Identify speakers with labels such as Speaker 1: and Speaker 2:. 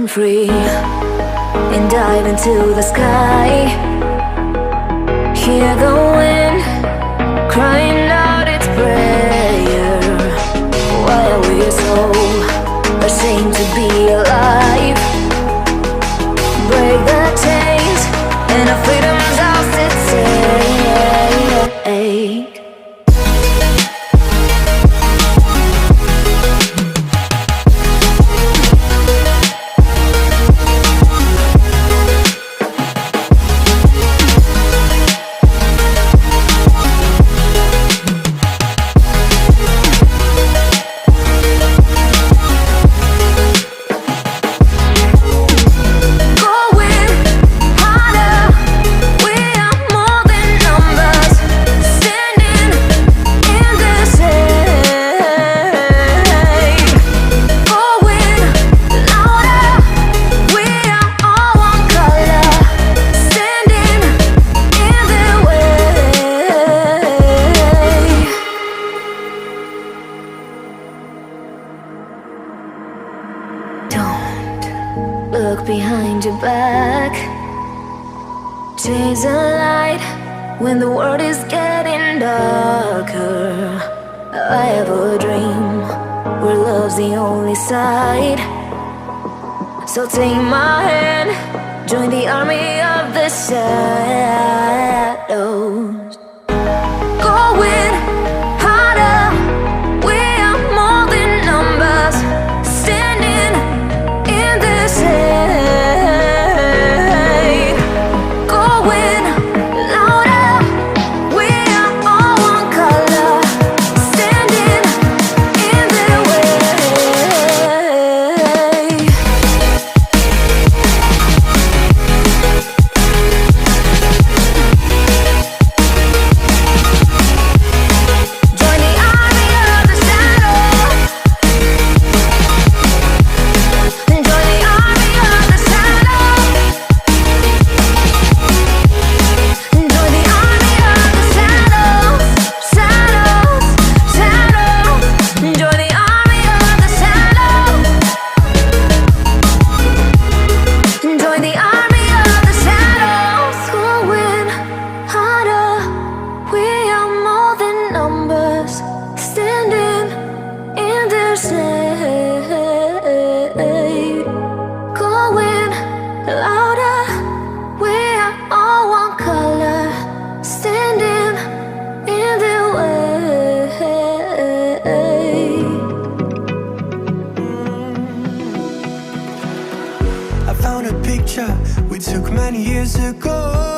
Speaker 1: free and dive into the sky. Hear the wind crying out its prayer. Why are we so ashamed to be alive? Break the chains and our freedom's ours to take. Look behind your back. Chase a light when the world is getting darker. I have a dream where love's the only side. So take my hand, join the army of the shadows. Going harder, we are more than numbers. Standing in the shade, going louder. We are all one color, standing in the way. Join the army of the shadows. Join the army of the shadows. Join the army of the shadows. Shadows, shadows. Join the army of the shadows. Join the army of the shadows. Going harder. We are more than numbers. Standing in the shade. Going louder. We are all one color. Standing in the way.
Speaker 2: I found a picture we took many years ago.